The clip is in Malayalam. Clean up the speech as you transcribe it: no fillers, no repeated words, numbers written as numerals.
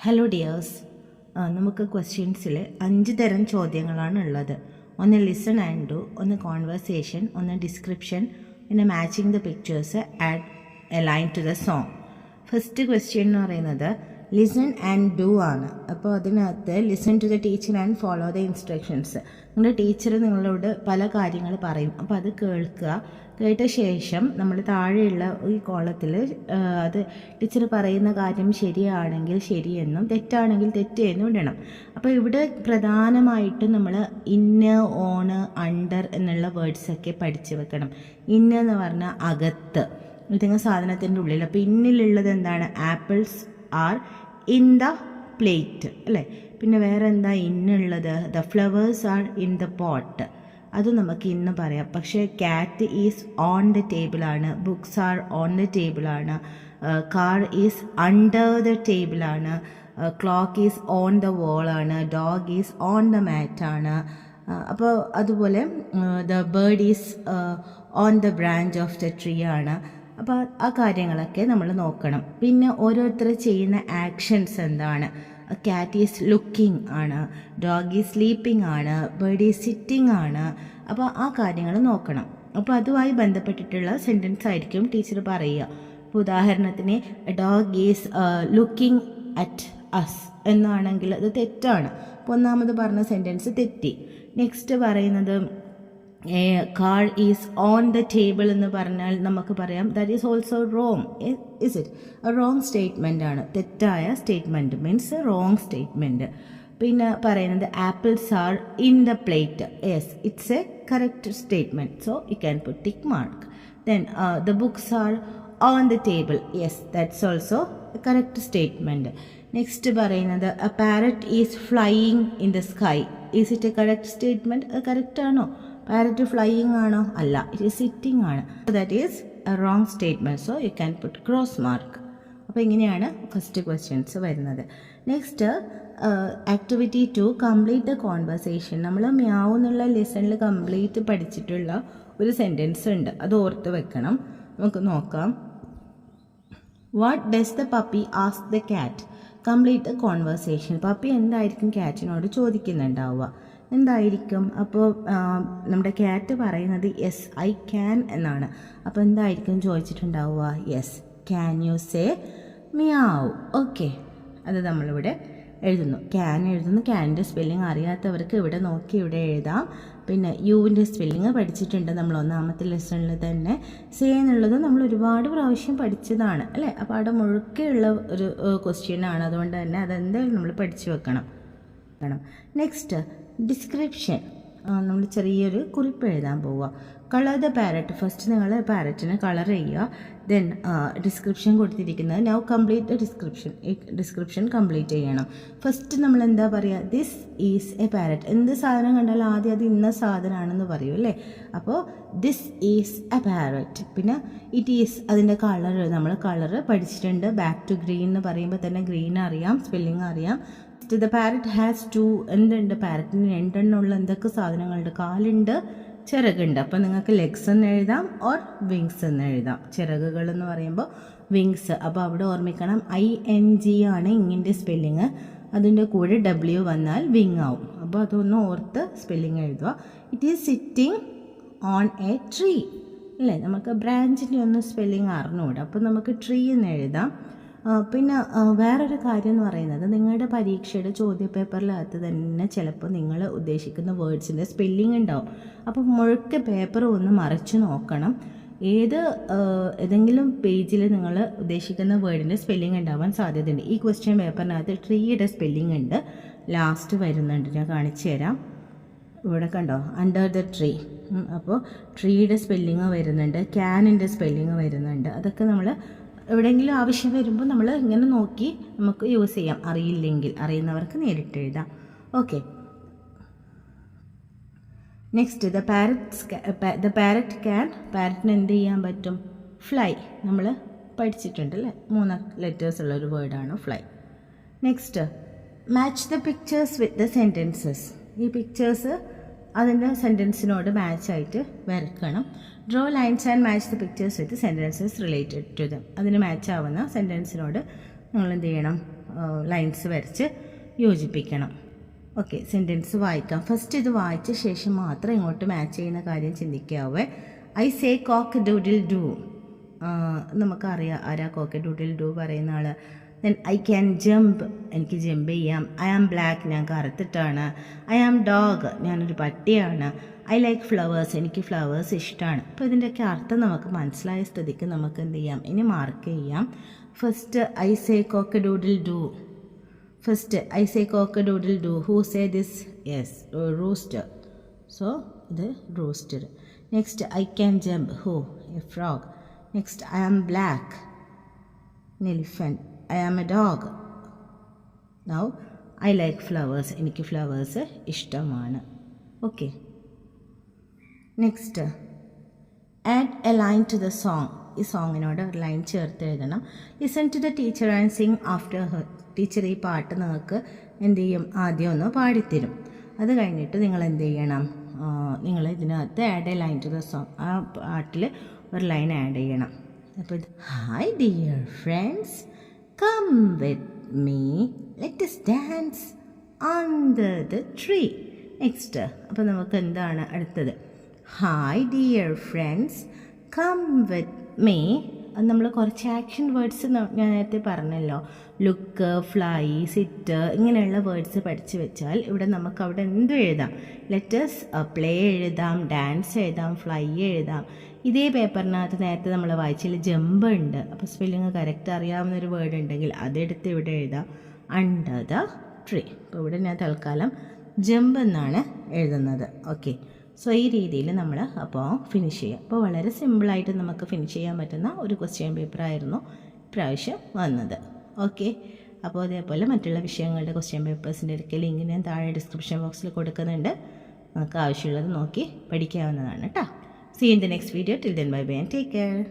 ഹലോ ഡിയേഴ്സ്, നമുക്ക് ക്വസ്റ്റ്യൻസിൽ 5 തരം ചോദ്യങ്ങളാണ് ഉള്ളത്. ഒന്ന് ലിസൺ ആൻഡ് ഡു, ഒന്ന് കോൺവെർസേഷൻ, ഒന്ന് ഡിസ്ക്രിപ്ഷൻ, പിന്നെ matching the pictures, add a line to the song. First question എന്ന് പറയുന്നത് ലിസൺ ആൻഡ് ഡു ആണ്. അപ്പോൾ അതിനകത്ത് listen to the teacher and follow the instructions. നിങ്ങളുടെ ടീച്ചർ നിങ്ങളോട് പല കാര്യങ്ങൾ പറയും, അപ്പോൾ അത് കേൾക്കുക. കേട്ട ശേഷം നമ്മൾ താഴെയുള്ള ഈ കോളത്തിൽ അത് ടീച്ചർ പറയുന്ന കാര്യം ശരിയാണെങ്കിൽ ശരിയെന്നും തെറ്റാണെങ്കിൽ തെറ്റെന്നും ഇടണം. അപ്പോൾ ഇവിടെ പ്രധാനമായിട്ടും നമ്മൾ ഇന്ന്, ഓണ്, അണ്ടർ എന്നുള്ള വേർഡ്സൊക്കെ പഠിച്ചു വെക്കണം. ഇന്ന് എന്ന് പറഞ്ഞാൽ അകത്ത്, ഏതെങ്കിലും സാധനത്തിൻ്റെ ഉള്ളിൽ. അപ്പോൾ ഇന്നിലുള്ളത് എന്താണ്? Apples are in the plate അല്ലേ. പിന്നെ വേറെ എന്താ ഇന്നുള്ളത്? The flowers are in the pot. അത് നമുക്ക് ഇന്ന് പറയാം. പക്ഷേ ക്യാറ്റ് ഈസ് ഓൺ ദ ടേബിളാണ്, ബുക്സ് ആർ ഓൺ ദ ടേബിളാണ്, കാർ ഈസ് അണ്ടർ ദ ടേബിളാണ്, ക്ലോക്ക് ഈസ് ഓൺ ദ വോളാണ്, ഡോഗ് ഈസ് ഓൺ ദ മാറ്റാണ്. അപ്പോൾ അതുപോലെ the bird is on the branch of the tree ആണ്. അപ്പോൾ ആ കാര്യങ്ങളൊക്കെ നമ്മൾ നോക്കണം. പിന്നെ ഓരോരുത്തർ ചെയ്യുന്ന ആക്ഷൻസ് എന്താണ്? ക്യാറ്റ് ഈസ് ലുക്കിംഗ് ആണ്, ഡോഗ് ഈസ് സ്ലീപ്പിംഗ് ആണ്, ബേർഡ് ഈസ് സിറ്റിംഗ് ആണ്. അപ്പോൾ ആ കാര്യങ്ങൾ നോക്കണം. അപ്പോൾ അതുമായി ബന്ധപ്പെട്ടിട്ടുള്ള സെൻറ്റൻസ് ആയിരിക്കും ടീച്ചർ പറയുക. ഇപ്പോൾ ഉദാഹരണത്തിന് dog is looking at us എന്നാണെങ്കിൽ അത് തെറ്റാണ്. അപ്പോൾ ഒന്നാമത് പറഞ്ഞ സെൻറ്റൻസ് തെറ്റി. നെക്സ്റ്റ് പറയുന്നത് car is on the table എന്ന് പറഞ്ഞാൽ നമുക്ക് പറയാം that is also wrong. Is it wrong statement ആണ്. തെറ്റായ സ്റ്റേറ്റ്മെൻറ്റ് മീൻസ് റോങ് സ്റ്റേറ്റ്മെൻറ്റ്. പിന്നെ പറയുന്നത് apples are in the plate. Yes, it's a correct statement, so you can put tick mark. Then the books are on the table. Yes, that's also a correct statement. Next പറയുന്നത് a parrot is flying in the sky. Is it A correct statement? അത് കറക്റ്റ് ആണോ? പാരറ്റ് ഫ്ലൈയിങ് ആണോ? അല്ല, ഇറ്റ് ഈസ് സിറ്റിംഗ് ആണ്. That is A wrong statement, so you can puttu cross mark. അപ്പോൾ ഇങ്ങനെയാണ് ഫസ്റ്റ് ക്വസ്റ്റ്യൻസ് വരുന്നത്. Next activity 2, complete the conversation. നമ്മൾ മ്യാവ് എന്നുള്ള ലെസണിൽ കംപ്ലീറ്റ് പഠിച്ചിട്ടുള്ള ഒരു സെൻറ്റൻസ് ഉണ്ട്, അത് ഓർത്ത് വെക്കണം. നമുക്ക് നോക്കാം. What does the puppy ask the cat? Complete the conversation. Puppy എന്തായിരിക്കും ക്യാറ്റിനോട് ചോദിക്കുന്നുണ്ടാവുക? എന്തായിരിക്കും? അപ്പോൾ നമ്മുടെ ക്യാറ്റ് പറയുന്നത് യെസ് ഐ ക്യാൻ എന്നാണ്. അപ്പോൾ എന്തായിരിക്കും ചോദിച്ചിട്ടുണ്ടാവുക? Yes, can you say meow? Okay, അത് നമ്മളിവിടെ എഴുതുന്നു. ക്യാൻ എഴുതുന്നു. ക്യാനിൻ്റെ സ്പെല്ലിംഗ് അറിയാത്തവർക്ക് ഇവിടെ നോക്കി ഇവിടെ എഴുതാം. പിന്നെ യുവിൻ്റെ സ്പെല്ലിങ് പഠിച്ചിട്ടുണ്ട് നമ്മൾ ഒന്നാമത്തെ ലെസണിൽ തന്നെ. സേ എന്നുള്ളത് നമ്മൾ ഒരുപാട് പ്രാവശ്യം പഠിച്ചതാണ് അല്ലേ. അപ്പോൾ അവിടെ മുഴുക്കെയുള്ള ഒരു ക്വസ്റ്റ്യനാണ്, അതുകൊണ്ട് തന്നെ അതെന്തായാലും നമ്മൾ പഠിച്ചു വെക്കണം. Next description. നമ്മൾ ചെറിയൊരു കുറിപ്പ് എഴുതാൻ പോവുക. Colour the parrot. ഫസ്റ്റ് നിങ്ങൾ പാരറ്റിനെ കളർ ചെയ്യുക. ദെൻ ഡിസ്ക്രിപ്ഷൻ കൊടുത്തിരിക്കുന്നത് നൗ കംപ്ലീറ്റ് ദ ഡിസ്ക്രിപ്ഷൻ. ഈ ഡിസ്ക്രിപ്ഷൻ കംപ്ലീറ്റ് ചെയ്യണം. ഫസ്റ്റ് നമ്മൾ എന്താ പറയുക? This is A parrot. എന്ത് സാധനം കണ്ടാലും ആദ്യം അത് ഇന്ന സാധനമാണെന്ന് പറയും അല്ലേ. അപ്പോൾ ദിസ് ഈസ് എ പാരറ്റ്. പിന്നെ ഇറ്റ് ഈസ്, അതിൻ്റെ കളർ നമ്മൾ കളർ പഠിച്ചിട്ടുണ്ട്. ബാക്ക് ടു ഗ്രീൻ എന്ന് പറയുമ്പോൾ തന്നെ ഗ്രീൻ അറിയാം, സ്പെല്ലിങ് അറിയാം. The parrot has 2. എന്തുണ്ട്? പാരറ്റിന് 2 എണ്ണമുള്ള എന്തൊക്കെ സാധനങ്ങളുണ്ട്? കാലുണ്ട്, ചിറകുണ്ട്. അപ്പോൾ നിങ്ങൾക്ക് ലെഗ്സ് എന്ന് എഴുതാം ഓർ വിങ്സ് എന്ന് എഴുതാം. ചിറകുകൾ എന്ന് പറയുമ്പോൾ വിങ്സ്. അപ്പോൾ അവിടെ ഓർമ്മിക്കണം ING ആണ് ഇങ്ങിൻ്റെ സ്പെല്ലിങ്. അതിൻ്റെ കൂടെ W വന്നാൽ വിങ് ആവും. അപ്പോൾ അതൊന്ന് ഓർത്ത് സ്പെല്ലിങ് എഴുതുക. It is sitting on A tree അല്ലേ. നമുക്ക് ബ്രാഞ്ചിൻ്റെ ഒന്നും സ്പെല്ലിങ് അറിഞ്ഞുകൂടാ, അപ്പോൾ നമുക്ക് ട്രീ എന്ന് എഴുതാം. പിന്നെ വേറൊരു കാര്യം എന്ന് പറയുന്നത് നിങ്ങളുടെ പരീക്ഷയുടെ ചോദ്യപേപ്പറിനകത്ത് തന്നെ ചിലപ്പോൾ നിങ്ങൾ ഉദ്ദേശിക്കുന്ന വേർഡ്സിൻ്റെ സ്പെല്ലിംഗ് ഉണ്ടാവും. അപ്പോൾ മുഴുക്കെ പേപ്പർ ഒന്ന് മറിച്ച് നോക്കണം. ഏതെങ്കിലും പേജിൽ നിങ്ങൾ ഉദ്ദേശിക്കുന്ന വേർഡിൻ്റെ സ്പെല്ലിംഗ് ഉണ്ടാവാൻ സാധ്യതയുണ്ട്. ഈ ക്വസ്റ്റ്യൻ പേപ്പറിനകത്ത് ട്രീയുടെ സ്പെല്ലിംഗ് ഉണ്ട്, ലാസ്റ്റ് വരുന്നുണ്ട്. ഞാൻ കാണിച്ചു തരാം. ഇവിടെ കണ്ടോ, അണ്ടർ ദ ട്രീ. അപ്പോൾ ട്രീയുടെ സ്പെല്ലിങ് വരുന്നുണ്ട്, ക്യാനിൻ്റെ സ്പെല്ലിങ് വരുന്നുണ്ട്. അതൊക്കെ നമ്മൾ എവിടെയെങ്കിലും ആവശ്യം വരുമ്പോൾ നമ്മൾ ഇങ്ങനെ നോക്കി നമുക്ക് യൂസ് ചെയ്യാം. അറിയില്ലെങ്കിൽ അറിയുന്നവർക്ക് നേരിട്ട് എഴുതാം. Okay, next the parrot can. പാരറ്റിന് എന്ത് ചെയ്യാൻ പറ്റും? ഫ്ലൈ. നമ്മൾ പഠിച്ചിട്ടുണ്ട് അല്ലേ, 3 ലെറ്റേഴ്സ് ഉള്ള ഒരു വേർഡാണ് fly. Next match the pictures with the sentences. ഈ പിക്ചേഴ്സ് അതിൻ്റെ സെൻറ്റൻസിനോട് മാച്ചായിട്ട് വരക്കണം. Draw lines and match the pictures with sentences related to them. അതിന് മാച്ച് ആവുന്ന സെൻറ്റൻസിനോട് നിങ്ങൾ എന്ത് ചെയ്യണം? ലൈൻസ് വരച്ച് യോജിപ്പിക്കണം. ഓക്കെ, സെൻറ്റൻസ് വായിക്കാം. ഫസ്റ്റ് ഇത് വായിച്ച ശേഷം മാത്രം ഇങ്ങോട്ട് മാച്ച് ചെയ്യുന്ന കാര്യം ചിന്തിക്കാവേ. I say cock doodle doo. നമുക്കറിയാം ആരാ കോക്ക് ഡൂഡിൽ ഡൂ പറയുന്ന ആൾ. ദെൻ ഐ ക്യാൻ ജമ്പ്, എനിക്ക് ജമ്പ് ചെയ്യാം. ഐ ആം ബ്ലാക്ക്, ഞാൻ കറുത്തിട്ടാണ്. ഐ ആം ഡോഗ്, ഞാനൊരു പട്ടിയാണ്. ഐ ലൈക്ക് ഫ്ലവേഴ്സ്, എനിക്ക് ഫ്ലവേഴ്സ് ഇഷ്ടമാണ്. അപ്പോൾ ഇതിൻ്റെയൊക്കെ അർത്ഥം നമുക്ക് മനസ്സിലായ സ്ഥിതിക്ക് നമുക്ക് എന്ത് ചെയ്യാം, ഇനി മാർക്ക് ചെയ്യാം. First I say cock doodle doo. First I say cock doodle doo. Who say this? Yes, rooster. So ഇത് rooster. Next I can jump. Who? A frog. Next I am black, an elephant. I am a dog. Now I like flowers, എനിക്ക് ഫ്ലവേഴ്സ് ഇഷ്ടമാണ്. Okay, next add a line to the song. ഈ സോങ്ങിനോട് ഒരു ലൈൻ ചേർത്ത് എഴുതണം. Listen to the teacher and sing after her. Teacher ഈ പാട്ട് നിങ്ങൾക്ക് എന്ത് ചെയ്യും, ആദ്യം ഒന്ന് പാടിത്തരും. അത് കഴിഞ്ഞിട്ട് നിങ്ങൾ എന്ത് ചെയ്യണം, നിങ്ങൾ ഇതിനകത്ത് add a line to the song. ആ പാട്ടിൽ ഒരു ലൈൻ ആഡ് ചെയ്യണം. അപ്പോൾ ഇത് hi dear friends, come with me, let us dance under the tree. Next അപ്പോൾ നമുക്ക് എന്താണ് അടുത്തത്? Hi dear friends, come with me. അത് നമ്മൾ കുറച്ച് ആക്ഷൻ വേർഡ്സ് ഞാൻ നേരത്തെ പറഞ്ഞല്ലോ, ലുക്ക്, ഫ്ലൈ, സിറ്റ്, ഇങ്ങനെയുള്ള വേർഡ്സ് പഠിച്ചു വെച്ചാൽ ഇവിടെ നമുക്ക് അവിടെ എന്തും എഴുതാം. ലെറ്റസ് പ്ലേ എഴുതാം, ഡാൻസ് എഴുതാം, ഫ്ലൈ എഴുതാം. ഇതേ പേപ്പറിനകത്ത് നേരത്തെ നമ്മൾ വായിച്ചതിൽ ജമ്പ് ഉണ്ട്. അപ്പോൾ സ്പെല്ലിങ് കറക്റ്റ് അറിയാവുന്നൊരു വേർഡ് ഉണ്ടെങ്കിൽ അതെടുത്ത് ഇവിടെ എഴുതാം, അണ്ടർ ദ ട്രീ. അപ്പോൾ ഇവിടെ ഞാൻ തൽക്കാലം ജമ്പ് എന്നാണ് എഴുതുന്നത്. ഓക്കെ, സോ ഈ രീതിയിൽ നമ്മൾ അപ്പോൾ ഫിനിഷ് ചെയ്യാം. അപ്പോൾ വളരെ സിമ്പിളായിട്ട് നമുക്ക് ഫിനിഷ് ചെയ്യാൻ പറ്റുന്ന ഒരു ക്വസ്റ്റ്യൻ പേപ്പറായിരുന്നു ഇപ്രാവശ്യം വന്നത്. ഓക്കെ, അപ്പോൾ അതേപോലെ മറ്റുള്ള വിഷയങ്ങളുടെ ക്വസ്റ്റ്യൻ പേപ്പേഴ്സിൻ്റെ ഒക്കെ ലിങ്ക് ഞാൻ താഴെ ഡിസ്ക്രിപ്ഷൻ ബോക്സിൽ കൊടുക്കുന്നുണ്ട്. നമുക്ക് ആവശ്യമുള്ളത് നോക്കി പഠിക്കാവുന്നതാണ് കേട്ടോ. See you in the next video. Till then, bye bye and take care.